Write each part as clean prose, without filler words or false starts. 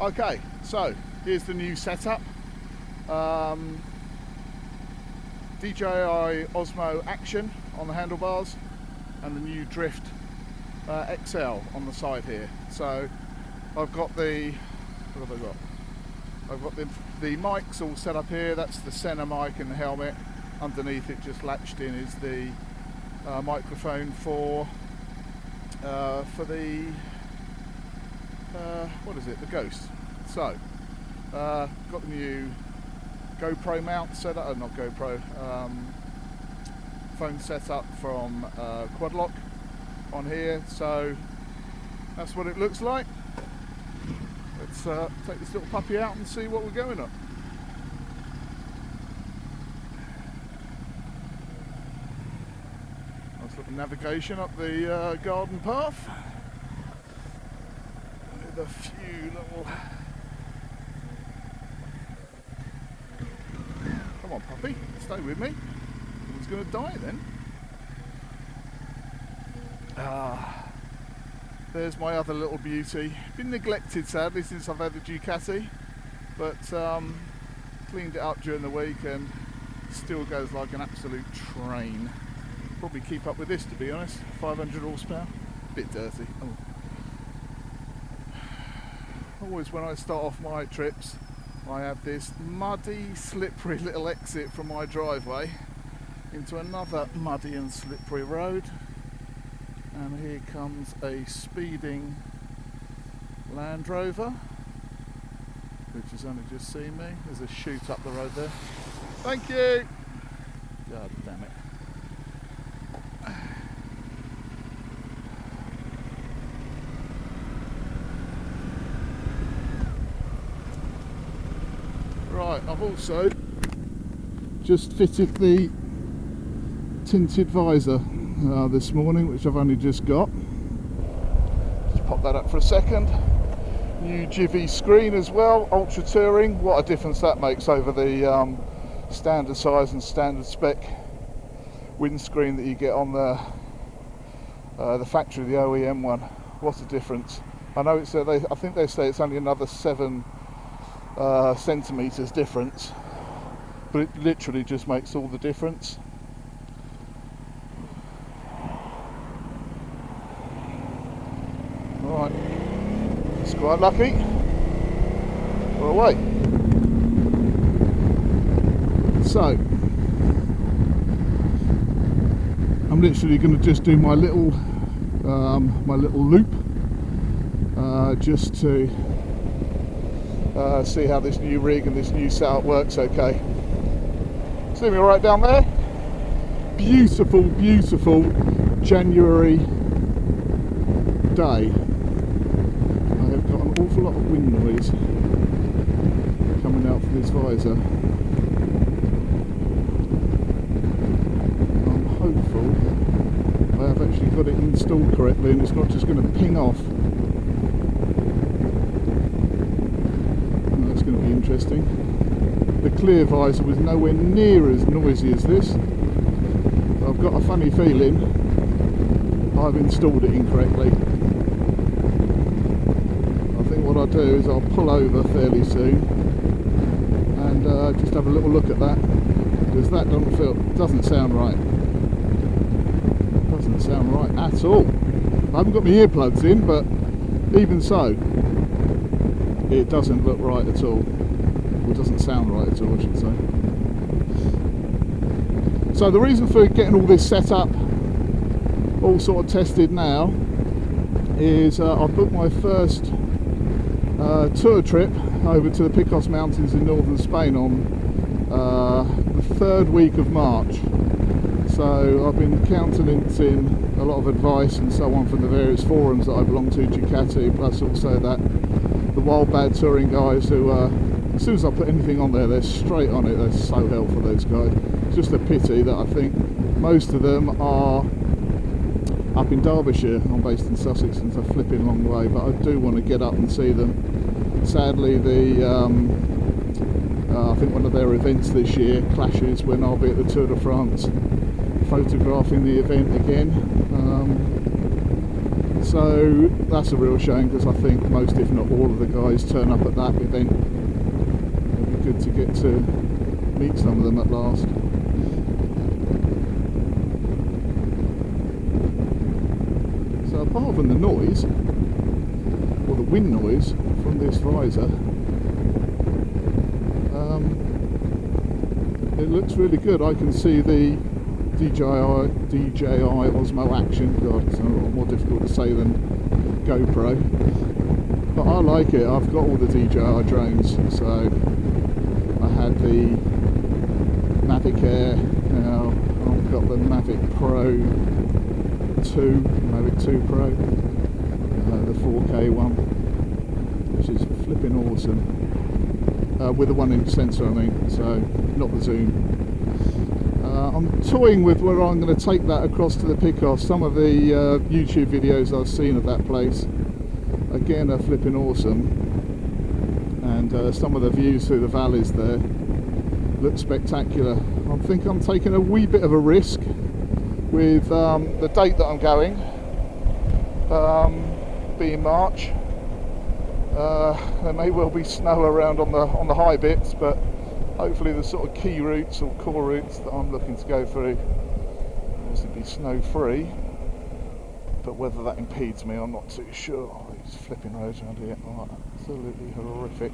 Okay, so here's the new setup. DJI Osmo Action on the handlebars and the new Drift XL on the side here. So I've got the, what have I got? I've got the mics all set up here. That's the center mic and the helmet. Underneath it, just latched in, is the microphone for the what is it? The Ghost. So got the new GoPro mount set up, not GoPro, phone set up from Quadlock on here. So that's what it looks like. Let's take this little puppy out and see what we're going on. Nice little navigation up the garden path with a few little. Come on, puppy, stay with me. Someone's going to die then. There's my other little beauty. Been neglected sadly since I've had the Ducati, but cleaned it up during the week and still goes like an absolute train. Probably keep up with this, to be honest. 500 horsepower, bit dirty. Oh. Always when I start off my trips, I have this muddy, slippery little exit from my driveway into another muddy and slippery road. And here comes a speeding Land Rover, which has only just seen me. There's a chute up the road there. Thank you! God damn it. Right, I've also just fitted the tinted visor this morning, which I've only just got. Just pop that up for a second. New Jivvy screen as well, ultra touring. What a difference that makes over the standard size and standard spec windscreen that you get on the factory, the OEM one. What a difference! I know it's I think they say it's only another 7 centimeters difference, but it literally just makes all the difference. Right, it's quite lucky. We're away. So I'm literally going to just do my little loop, just to see how this new rig and this new setup works. Okay, see me right down there. Beautiful, beautiful January day. I have got an awful lot of wind noise coming out from this visor. I'm hopeful I have actually got it installed correctly and it's not just going to ping off. Oh, that's going to be interesting. The clear visor was nowhere near as noisy as this. I've got a funny feeling I've installed it incorrectly. I think what I'll do is I'll pull over fairly soon and just have a little look at that, because that doesn't sound right. Doesn't sound right at all. I haven't got my earplugs in, but even so, it doesn't look right at all. Or doesn't sound right at all, I should say. So the reason for getting all this set up, all sort of tested now, is I've booked my first tour trip over to the Picos Mountains in northern Spain on the 3rd week of March. So I've been countenancing a lot of advice and so on from the various forums that I belong to, Ducati, plus also the Wild Bad Touring guys who, as soon as I put anything on there, they're straight on it. They're so helpful, those guys. It's just a pity that I think most of them are up in Derbyshire. I'm based in Sussex and it's a flipping long way, but I do want to get up and see them. Sadly, I think one of their events this year clashes when I'll be at the Tour de France photographing the event again. So that's a real shame, because I think most, if not all, of the guys turn up at that event. It'd be good to get to meet some of them at last. So apart from the noise, or the wind noise from this visor, it looks really good. I can see the DJI Osmo Action. God, it's a lot more difficult to say than GoPro, but I like it. I've got all the DJI drones, so I had the Mavic Air, now I've got the Mavic Pro 2, Mavic 2 Pro, the 4K one, which is flipping awesome, with a 1-inch sensor, I mean, so not the zoom. I'm toying with whether I'm going to take that across to the Picos. Some of the YouTube videos I've seen of that place, again, are flipping awesome, and some of the views through the valleys there look spectacular. I think I'm taking a wee bit of a risk with the date that I'm going, being March. There may well be snow around on the high bits, but hopefully the sort of key routes or core routes that I'm looking to go through will obviously be snow free, but whether that impedes me, I'm not too sure. Oh, these flipping roads around here are absolutely horrific.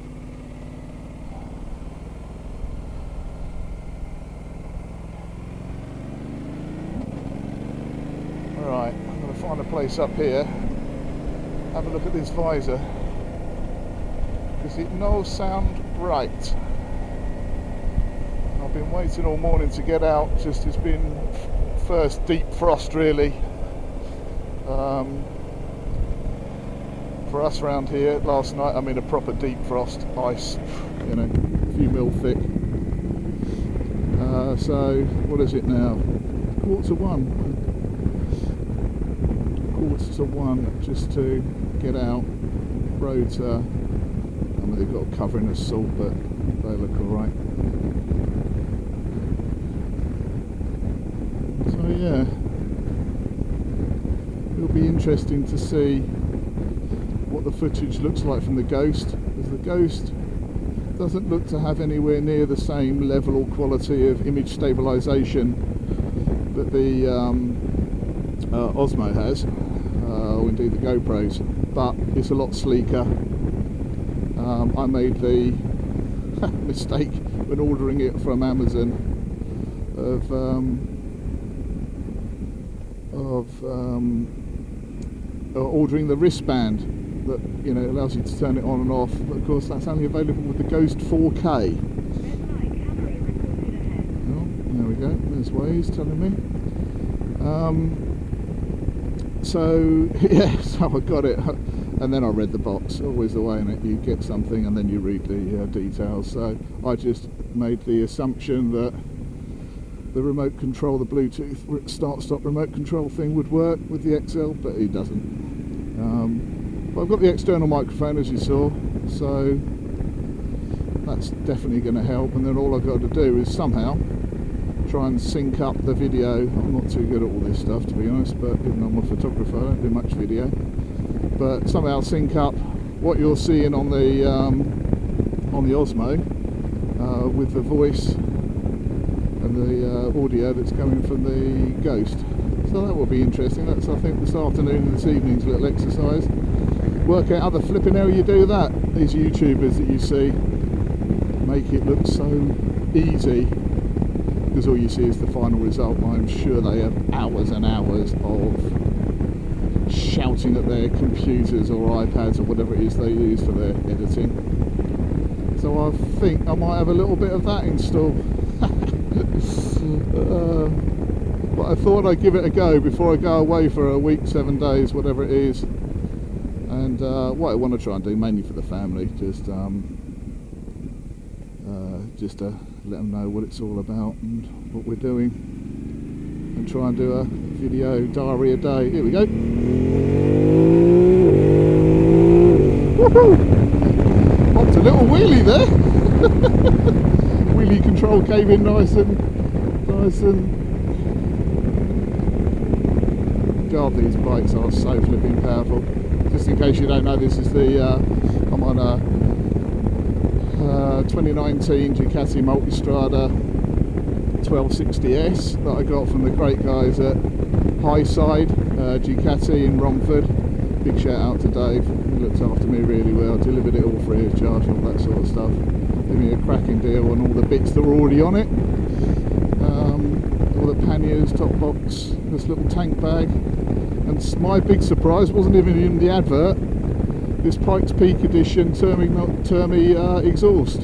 Right, I'm going to find a place up here, have a look at this visor. Does it no sound right? I've been waiting all morning to get out. Just it's been first deep frost really. For us around here last night, I mean a proper deep frost, ice, you know, a few mil thick. So what is it now? Quarter to one, just to get out. Roads are, I mean, they've got a covering of salt, but they look alright. So yeah, it'll be interesting to see what the footage looks like from the Ghost, because the Ghost doesn't look to have anywhere near the same level or quality of image stabilisation that the Osmo has, or indeed the GoPros, but it's a lot sleeker. I made the mistake when ordering it from Amazon of ordering the wristband that, you know, allows you to turn it on and off, but of course that's only available with the Ghost 4K. Oh, there we go, there's Waze telling me. So yeah, so I got it, and then I read the box. Always the way in it, you get something and then you read the details. So I just made the assumption that the remote control, the Bluetooth start-stop remote control thing would work with the XL, but it doesn't. But I've got the external microphone, as you saw, so that's definitely going to help. And then all I've got to do is somehow try and sync up the video. I'm not too good at all this stuff, to be honest, but even though I'm a photographer, I don't do much video. But somehow sync up what you're seeing on the Osmo with the voice and the audio that's coming from the Ghost. So that will be interesting. That's, I think, this afternoon and this evening's little exercise. Work out how the flipping hell you do that. These YouTubers that you see make it look so easy, because all you see is the final result. I'm sure they have hours and hours of shouting at their computers or iPads or whatever it is they use for their editing. So I think I might have a little bit of that installed. But I thought I'd give it a go before I go away for a week, 7 days, whatever it is. And what I want to try and do, mainly for the family, just to let them know what it's all about and what we're doing, and try and do a video diary a day. Here we go. Woohoo! Popped a little wheelie there. Wheelie control came in nice and God, these bikes are so flipping powerful. Just in case you don't know, this is the I'm on a 2019 Ducati MultiStrada 1260S that I got from the great guys at Highside Ducati in Romford. Big shout out to Dave, he looked after me really well, delivered it all free of charge, all that sort of stuff. Gave me a cracking deal on all the bits that were already on it. All the panniers, top box, this little tank bag, and my big surprise wasn't even in the advert, this Pikes Peak Edition Termi exhaust.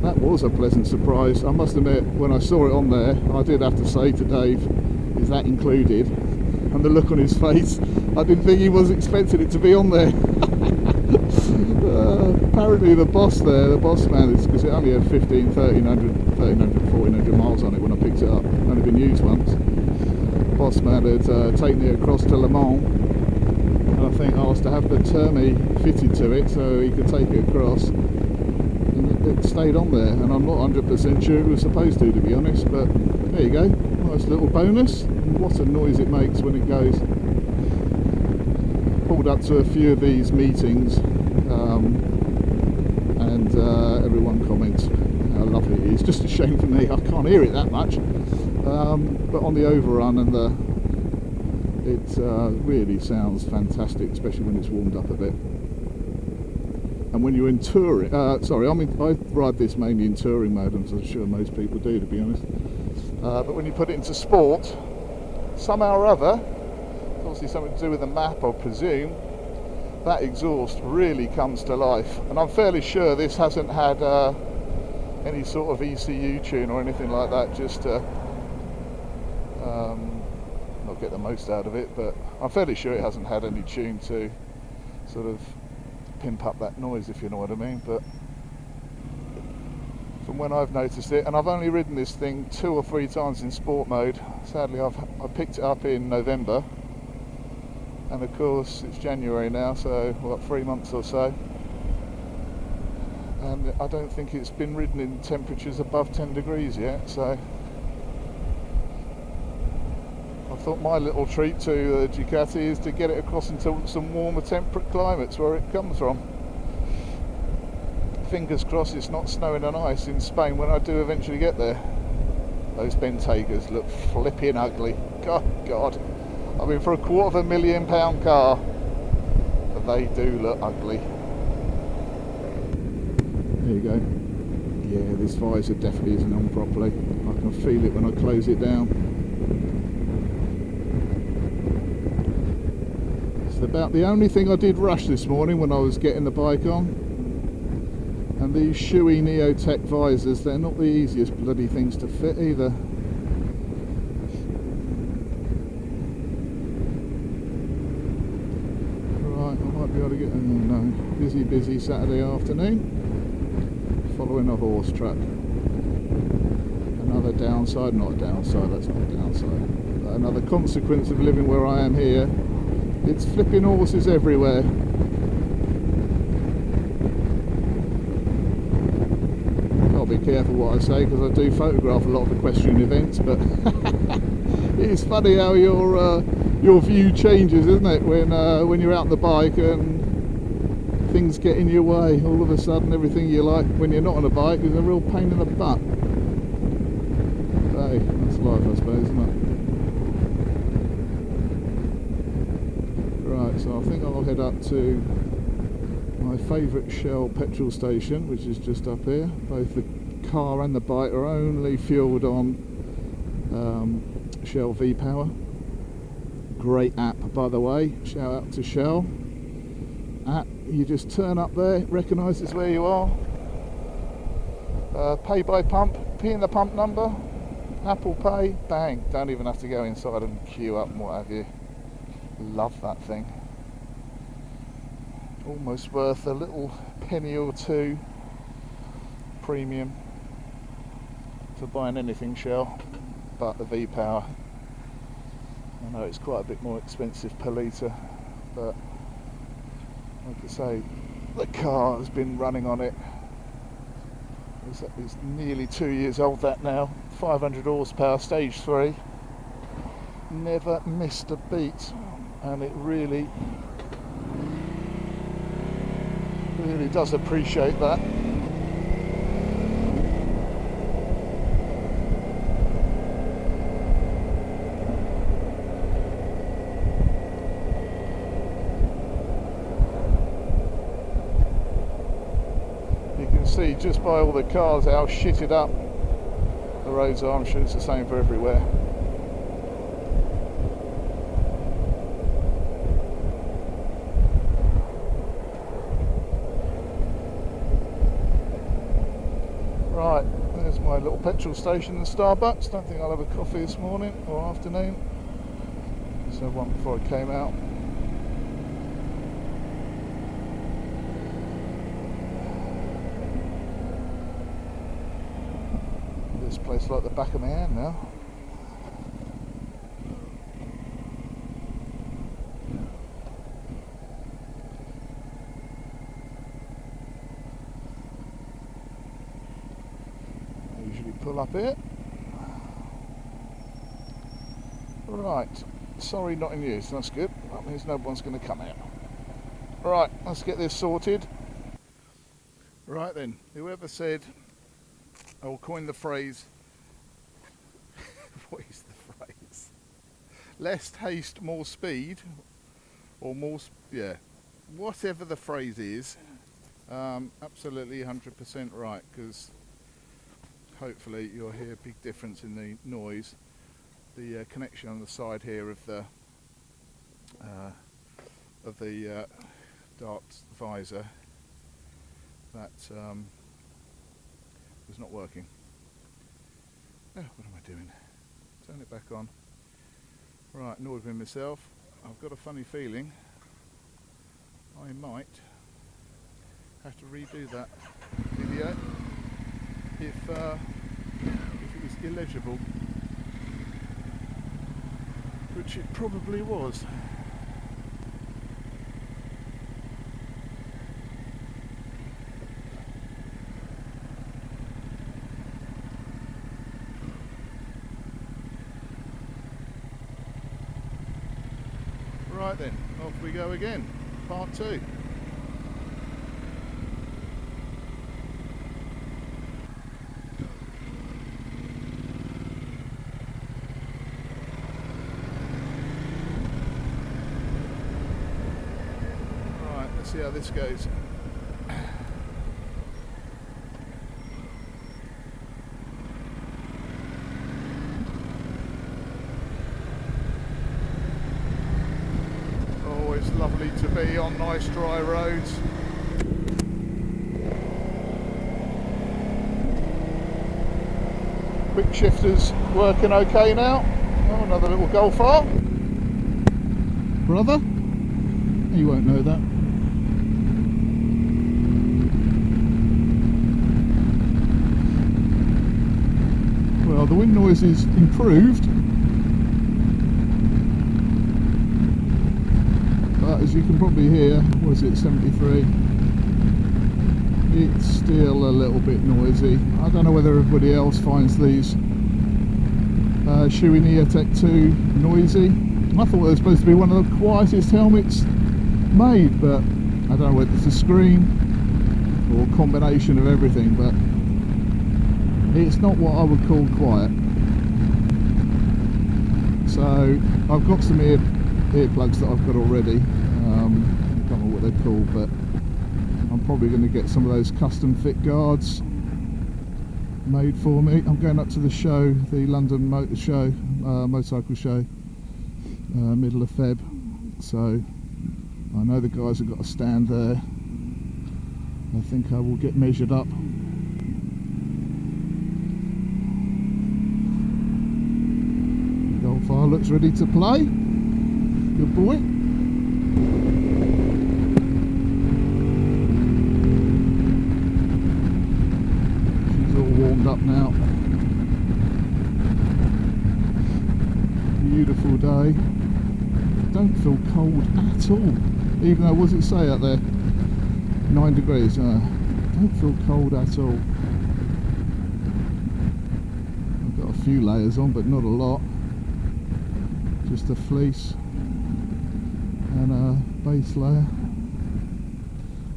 That was a pleasant surprise. I must admit, when I saw it on there, I did have to say to Dave, is that included? And the look on his face, I didn't think he was expecting it to be on there. Apparently the boss there, the boss man, is because it only had 1400 miles on it when I picked it up, only been used once. Boss man had taken it across to Le Mans, and I think asked to have the Termi fitted to it so he could take it across, and it stayed on there, and I'm not 100% sure it was supposed to be honest, but there you go, nice little bonus. And what a noise it makes when it goes. Pulled up to a few of these meetings, and everyone comments how lovely it is. Just a shame for me, I can't hear it that much, but on the overrun and it really sounds fantastic, especially when it's warmed up a bit. And when you're in touring, I ride this mainly in touring mode, as I'm sure most people do, to be honest, but when you put it into sport, somehow or other, obviously something to do with the map I presume, that exhaust really comes to life. And I'm fairly sure this hasn't had any sort of ECU tune or anything like that, just to not get the most out of it, but I'm fairly sure it hasn't had any tune to sort of pimp up that noise, if you know what I mean. But from when I've noticed it, and I've only ridden this thing 2 or 3 times in sport mode, sadly I picked it up in November, and of course it's January now, so what, 3 months or so, and I don't think it's been ridden in temperatures above 10 degrees yet. So I thought my little treat to Ducati is to get it across into some warmer temperate climates where it comes from. Fingers crossed it's not snowing and ice in Spain when I do eventually get there. Those Bentegas look flipping ugly. God. I mean, for a £250,000 car, they do look ugly. There you go. Yeah, this visor definitely isn't on properly. I can feel it when I close it down. It's about the only thing I did rush this morning when I was getting the bike on. And these Shui Neotech visors, they're not the easiest bloody things to fit either. Right, I might be able to get, oh no, busy Saturday afternoon. Following a horse track. Another downside, not a downside, that's not a downside. But another consequence of living where I am here, it's flipping horses everywhere. Be careful what I say, because I do photograph a lot of equestrian events, but it's funny how your view changes, isn't it, when you're out on the bike and things get in your way. All of a sudden everything you like when you're not on a bike is a real pain in the butt. Hey, that's life, I suppose, isn't it? Right, so I think I'll head up to my favourite Shell petrol station, which is just up here. Both the car and the bike are only fueled on Shell V-Power. Great app, by the way, shout out to Shell. App, you just turn up there, it recognises where you are, pay by pump, put in the pump number, Apple Pay, bang, don't even have to go inside and queue up and what have you. Love that thing. Almost worth a little penny or two premium for buying anything Shell but the V-Power. I know it's quite a bit more expensive per litre, but like I say, the car has been running on it. It's nearly 2 years old, that now. 500 horsepower, stage 3. never missed a beat, and it really does appreciate that. You can see just by all the cars how shitted up the roads are. I'm sure it's the same for everywhere. Right, there's my little petrol station and Starbucks. Don't think I'll have a coffee this morning or afternoon. Just had one before I came out. This place like the back of my hand now. Pull up here. Right, sorry not in use, that's good. That means no one's going to come out. Right, let's get this sorted. Right then, whoever said, or coined the phrase, what is the phrase? Less haste, more speed, or more, yeah, whatever the phrase is, absolutely 100% right, because hopefully you'll hear a big difference in the noise. The connection on the side here of the dart visor, that was not working. Oh, what am I doing? Turn it back on. Right, annoyed with myself. I've got a funny feeling I might have to redo that video if it was illegible, which it probably was. Right then, off we go again, part 2. See how this goes. Always lovely to be on nice dry roads. Quick shifters working okay now. Oh, another little Golf R. Brother? You won't know that. Well, the wind noise is improved, but as you can probably hear, was it 73? It's still a little bit noisy. I don't know whether everybody else finds these Shoei Neotech 2 noisy. I thought it was supposed to be one of the quietest helmets made, but I don't know whether it's a screen or a combination of everything, but it's not what I would call quiet. So I've got some earplugs that I've got already. I can't remember what they're called, but I'm probably going to get some of those custom fit guards made for me. I'm going up to the show, the London Motor Show, motorcycle show, middle of Feb. So I know the guys have got a stand there. I think I will get measured up. Golf R looks ready to play. Good boy. She's all warmed up now. Beautiful day. Don't feel cold at all. Even though, what does it say out there? 9 degrees. Don't feel cold at all. I've got a few layers on, but not a lot. just a fleece and a base layer.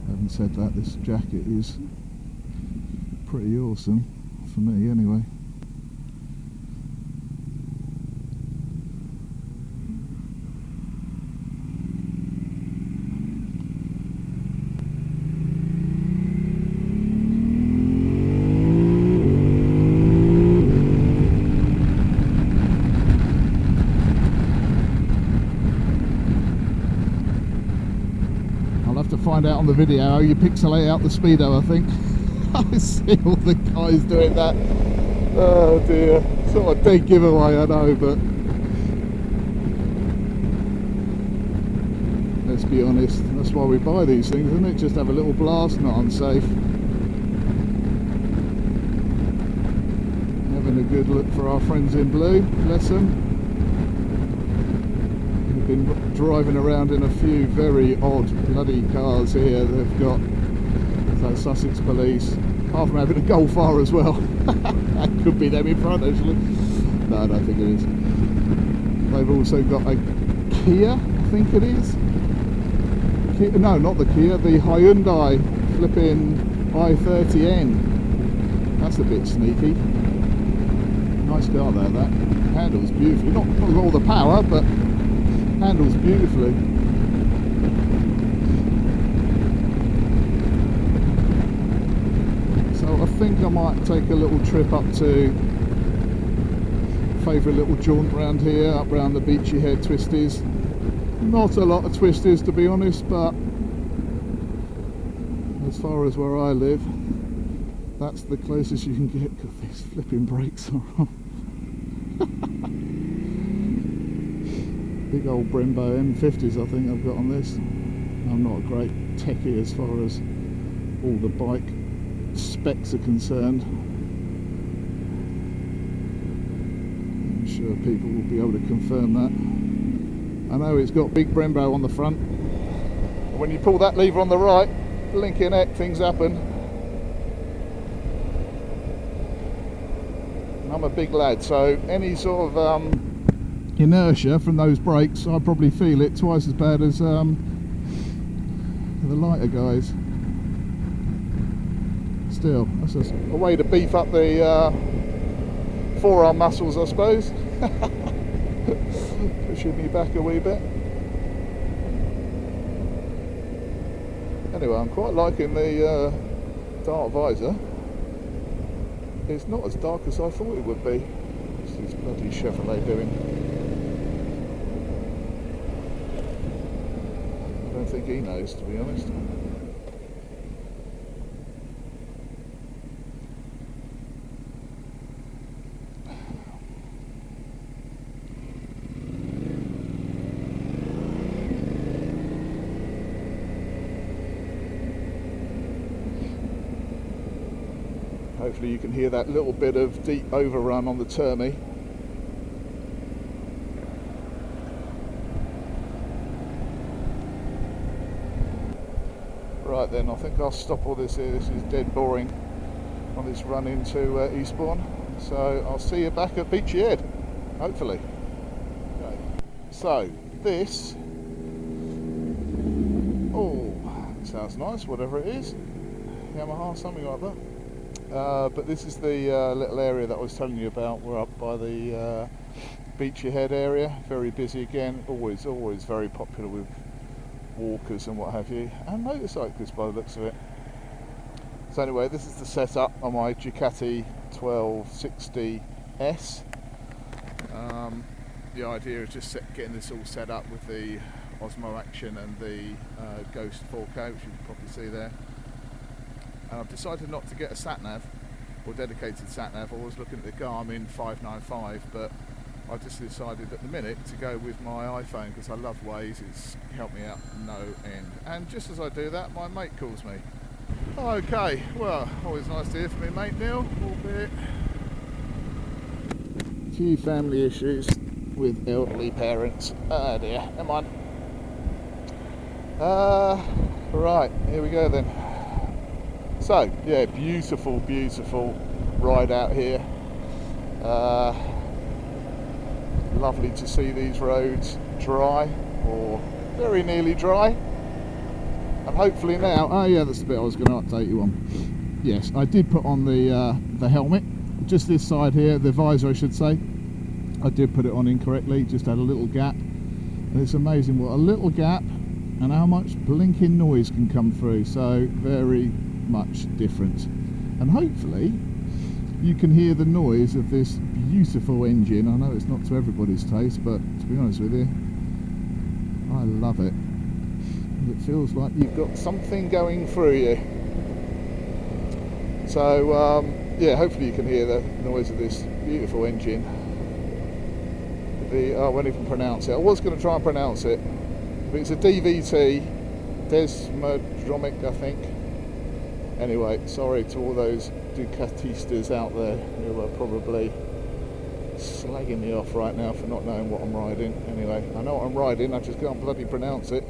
Having said that, this jacket is pretty awesome for me anyway. Find out on the video how you pixelate out the speedo, I think. I see all the guys doing that. Oh dear, sort of dead giveaway, I know, but let's be honest, that's why we buy these things, isn't it? Just have a little blast, not unsafe. Having a good look for our friends in blue, bless them. Been driving around in a few very odd bloody cars here. They've got Sussex police, apart from having a Golf R as well. That could be them in front actually. No, I don't think it is. They've also got a Kia, I think it is. Kia, no, not the Kia, the Hyundai flipping i30N. That's a bit sneaky. Nice car there, that. Handles beautifully. Not all the power, but handles beautifully. So I think I might take a little trip up to favourite little jaunt around here, up round the Beachy Head twisties. Not a lot of twisties to be honest, but as far as where I live, that's the closest you can get because these flipping brakes are on. Big old Brembo M50s I think I've got on this. I'm not a great techie as far as all the bike specs are concerned. I'm sure people will be able to confirm that. I know it's got big Brembo on the front. When you pull that lever on the right, blinking heck, things happen. And I'm a big lad, so any sort of inertia from those brakes, I probably feel it twice as bad as the lighter guys. Still, that's just a way to beef up the forearm muscles, I suppose. Pushing me back a wee bit. Anyway, I'm quite liking the dark visor. It's not as dark as I thought it would be. What's this bloody Chevrolet doing? I don't think he knows, to be honest. Hopefully you can hear that little bit of deep overrun on the Termi. Right then, I think I'll stop all this here. This is dead boring on this run into Eastbourne. So I'll see you back at Beachy Head, hopefully. Okay. So this, oh, it sounds nice, whatever it is. Yamaha, something like that. But this is the little area that I was telling you about. We're up by the Beachy Head area, very busy again, always very popular with walkers and what have you, and motorcyclists by the looks of it. So anyway, this is the setup on my Ducati 1260S. The idea is just getting this all set up with the Osmo Action and the Ghost 4K, which you can probably see there. And I've decided not to get a sat-nav or dedicated sat-nav. I was looking at the Garmin 595, but I just decided at the minute to go with my iPhone because I love Waze. It's helped me out no end. And just as I do that, my mate calls me. Okay, well, always nice to hear from me, mate Neil, albeit a few family issues with elderly parents. Oh dear, never mind. Right, here we go then. So, yeah, beautiful, beautiful ride out here. lovely to see these roads dry, or very nearly dry. And hopefully now, oh yeah, that's the bit I was going to update you on. Yes, I did put on the helmet, just this side here, the visor I should say. I did put it on incorrectly, just had a little gap. And it's amazing what a little gap and how much blinking noise can come through, so very much different. And hopefully you can hear the noise of this beautiful engine. I know it's not to everybody's taste, but to be honest with you, I love it. It feels like you've got something going through you. So yeah, hopefully you can hear the noise of this beautiful engine. I won't even pronounce it. I was going to try and pronounce it, but it's a DVT, Desmodromic, I think. Anyway, sorry to all those Ducatistas out there who are probably slagging me off right now for not knowing what I'm riding. Anyway, I know what I'm riding, I just can't bloody pronounce it.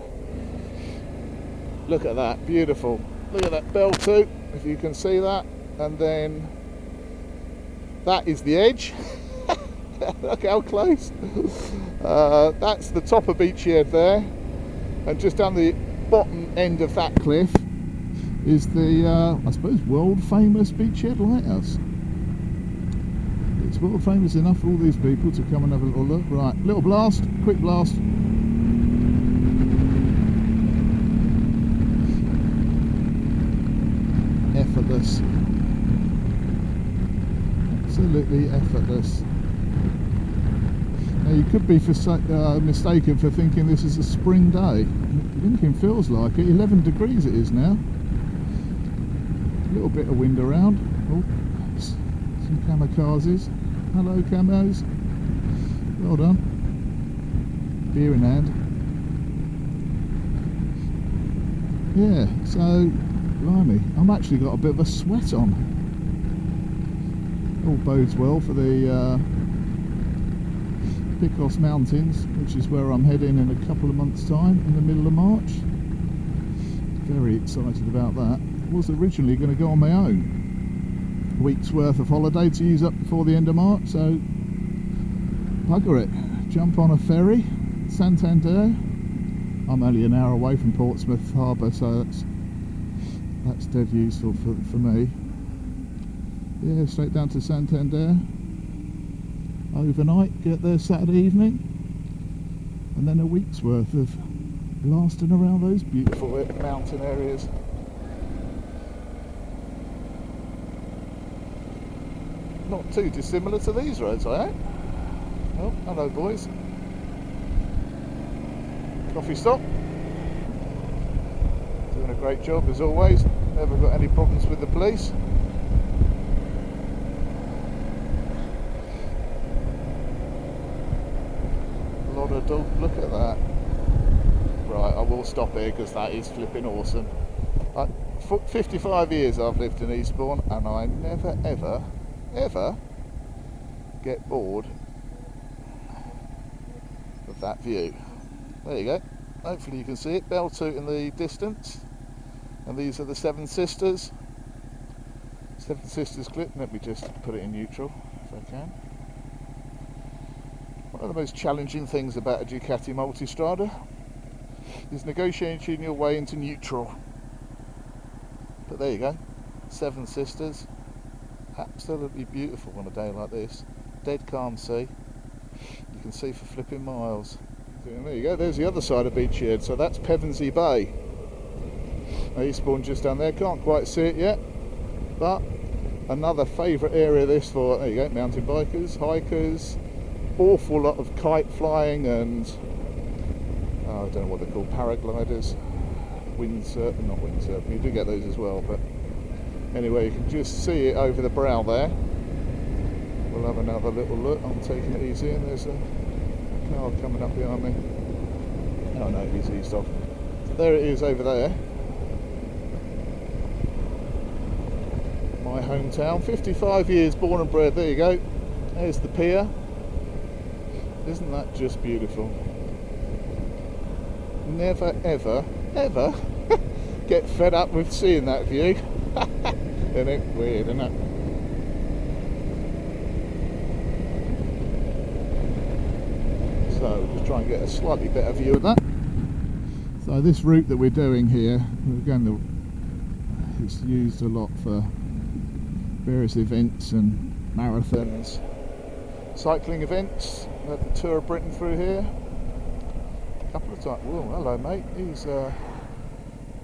Look at that, beautiful. Look at that bell too, if you can see that. And then that is the edge. Look how close. That's the top of Beachyhead there. And just down the bottom end of that cliff is the, I suppose, world famous Beachyhead Lighthouse. It's world famous enough for all these people to come and have a little look. Right, little blast, quick blast. Effortless. Absolutely effortless. Now you could be mistaken for thinking this is a spring day. Lincoln feels like it. 11 degrees it is now. A little bit of wind around. Oh, some kamikazes. Hello camos. Well done. Beer in hand. Yeah, so blimey, I'm actually got a bit of a sweat on. All bodes well for the Picos Mountains, which is where I'm heading in a couple of months' time, in the middle of March. Very excited about that. I was originally going to go on my own. A week's worth of holiday to use up before the end of March, so bugger it. Jump on a ferry, Santander. I'm only an hour away from Portsmouth Harbour, so that's dead useful for me. Yeah, straight down to Santander. Overnight, get there Saturday evening, and then a week's worth of blasting around those beautiful mountain areas. Not too dissimilar to these roads, I hope. Oh, hello boys. Coffee stop. Doing a great job as always. Never got any problems with the police. Look at that. Right, I will stop here because that is flipping awesome. 55 years I've lived in Eastbourne and I never ever get bored of that view. There you go. Hopefully you can see it. Beltoot in the distance. And these are the Seven Sisters. Seven Sisters clip. Let me just put it in neutral if I can. One of the most challenging things about a Ducati MultiStrada is negotiating your way into neutral. But there you go, Seven Sisters, absolutely beautiful on a day like this. Dead calm sea, you can see for flipping miles. And there you go, there's the other side of Beachyhead, so that's Pevensey Bay. Eastbourne just down there, can't quite see it yet, but another favourite area this for, there you go, mountain bikers, hikers. Awful lot of kite flying and I don't know what they're called, paragliders, windsurf, not windsurf, you do get those as well, but anyway you can just see it over the brow there. We'll have another little look. I'm taking it easy and there's a car coming up behind me. Oh no, he's eased off. So there it is over there. My hometown, 55 years born and bred, there you go. There's the pier. Isn't that just beautiful? Never ever get fed up with seeing that view. Isn't it weird, isn't it? so we'll just try and get a slightly better view of that. So this route that we're doing here, again, it's used a lot for various events and marathons, cycling events. We had the Tour of Britain through here a couple of times. Whoa, hello mate, he's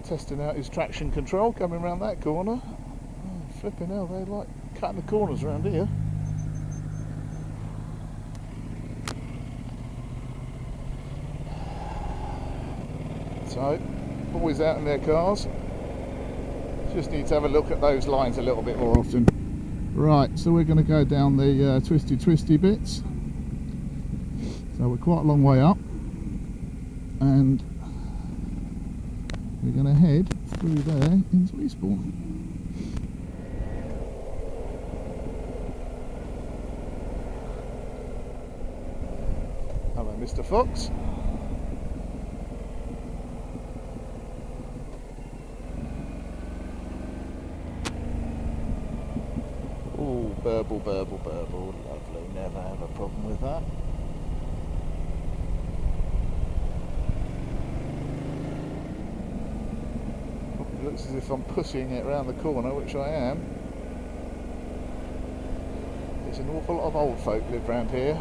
testing out his traction control coming around that corner. Oh, flipping hell, they like cutting the corners around here. So, boys out in their cars, just need to have a look at those lines a little bit more often. Right, so we're going to go down the twisty bits. So we're quite a long way up, and we're going to head through there into Eastbourne. Hello Mr. Fox. Oh, burble, burble, burble, lovely, never have a problem with that. It looks as if I'm pushing it around the corner, which I am. There's an awful lot of old folk live around here,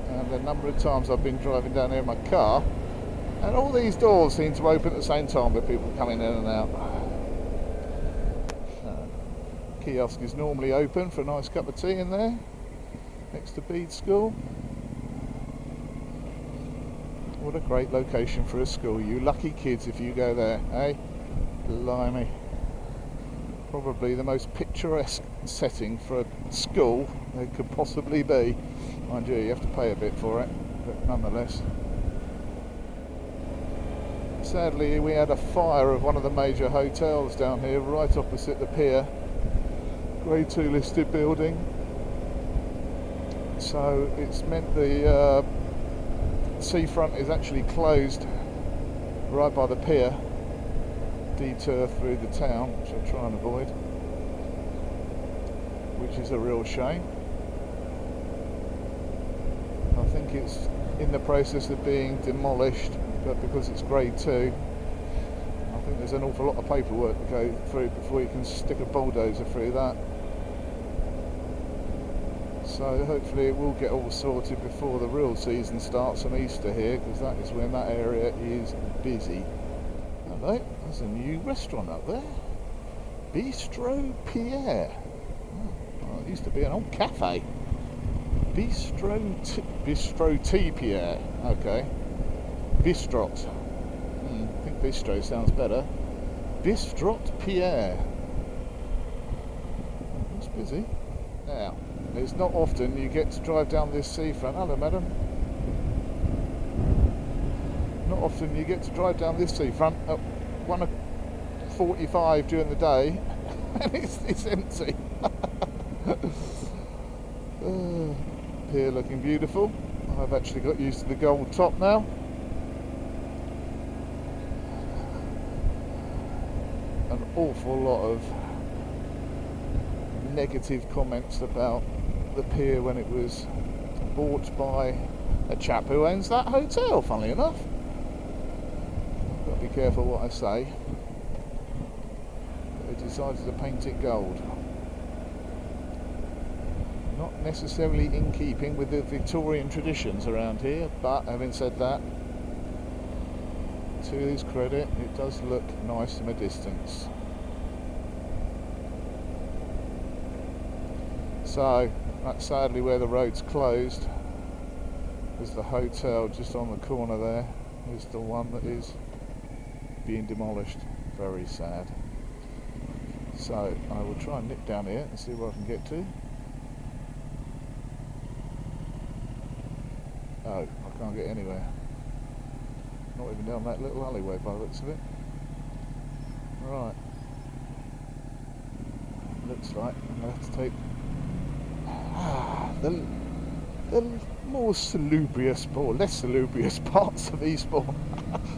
and the number of times I've been driving down here in my car, and all these doors seem to open at the same time with people coming in and out. Kiosk is normally open for a nice cup of tea in there, next to Bede School. What a great location for a school. You lucky kids if you go there, eh? Blimey. Probably the most picturesque setting for a school there could possibly be. Mind you, you have to pay a bit for it, but nonetheless. Sadly, we had a fire of one of the major hotels down here, right opposite the pier. Grade 2 listed building. So it's meant the seafront is actually closed right by the pier. Detour through the town, which I'll try and avoid, which is a real shame. I think it's in the process of being demolished, but because it's grade 2, I think there's an awful lot of paperwork to go through before you can stick a bulldozer through that. So hopefully it will get all sorted before the real season starts on Easter here, because that is when that area is busy. Hello, there's a new restaurant up there, Bistro Pierre. Oh, it used to be an old cafe. Bistro T Pierre. Okay, Bistrot. I think bistro sounds better. Bistrot Pierre. Oh, it's busy. Now, it's not often you get to drive down this seafront. Hello, madam. Not often you get to drive down this seafront at 1:45 during the day, and it's empty. Pier looking beautiful. I've actually got used to the gold top now. An awful lot of negative comments about the pier when it was bought by a chap who owns that hotel, funnily enough. I've got to be careful what I say. But they decided to paint it gold. Not necessarily in keeping with the Victorian traditions around here, but having said that, to his credit, it does look nice from a distance. So that's sadly where the road's closed. There's the hotel just on the corner there. Is the one that is being demolished. Very sad. So I will try and nip down here and see where I can get to. Oh, I can't get anywhere. Not even down that little alleyway by the looks of it. Right. Looks like I'm going to have to take the more salubrious, or less salubrious parts of Eastbourne.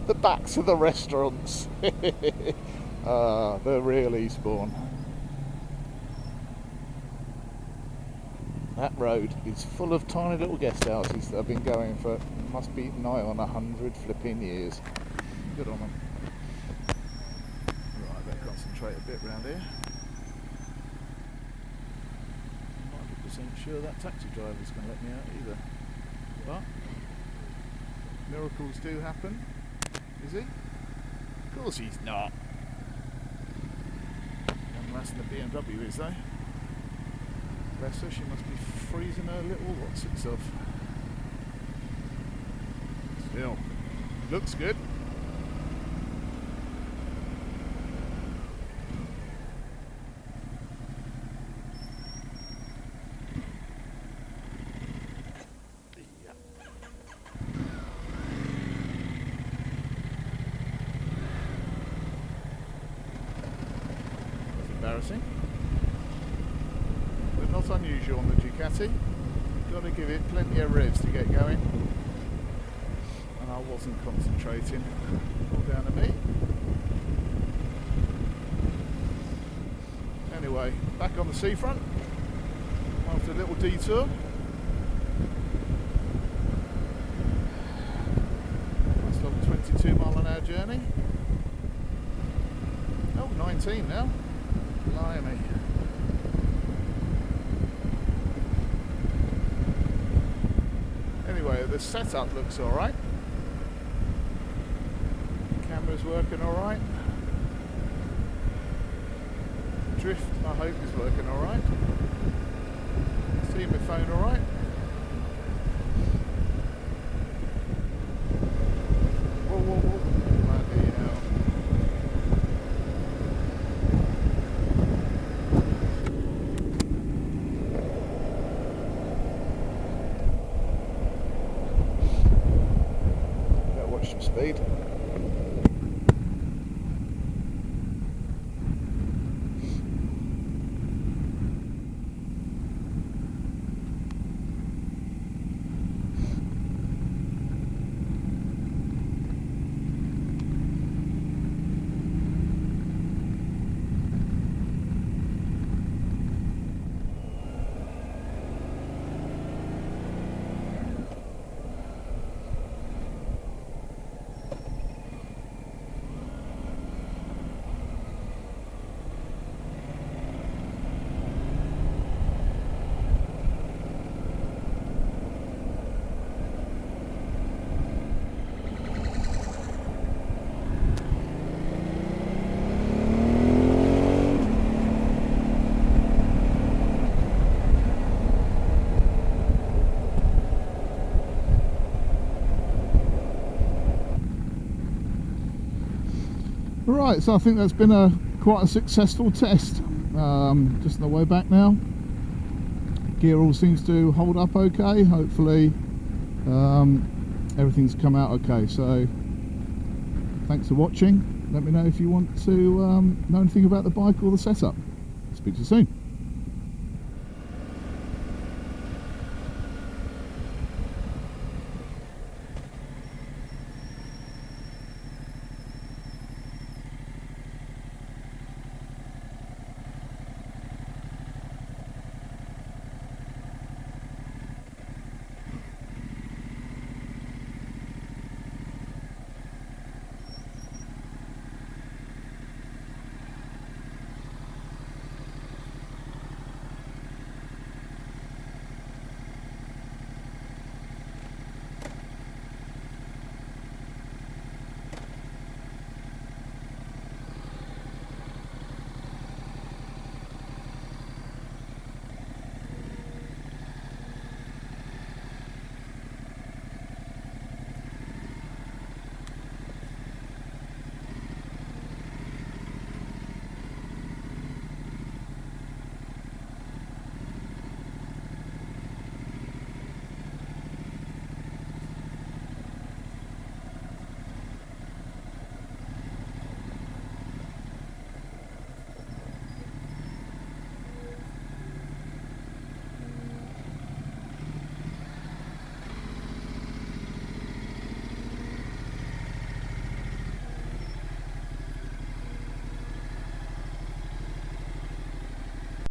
The backs of the restaurants. The real Eastbourne. That road is full of tiny little guest houses that have been going for, must be nigh on 100 flipping years. Good on them. Right, better concentrate a bit round here. 90% sure that taxi driver's going to let me out either. But miracles do happen. Is he? Of course he's not. Young lass in the BMW is, though. Bless her, she must be freezing her little what's-its off. Still, looks good. That's embarrassing. But not unusual on the Ducati. You've got to give it plenty of revs to get going. And I wasn't concentrating. All down to me. Anyway, back on the seafront after a little detour. Nice long 22-mile-an-hour journey. Oh, 19 now. Blimey. Anyway, the setup looks alright. Camera's working alright. Drift, I hope, is working alright. See my phone alright. Whoa, whoa, whoa. Bloody hell. Better watch some speed. Right, so I think that's been quite a successful test. Just on the way back now. Gear all seems to hold up okay. Hopefully everything's come out okay. So thanks for watching. Let me know if you want to know anything about the bike or the setup. Speak to you soon.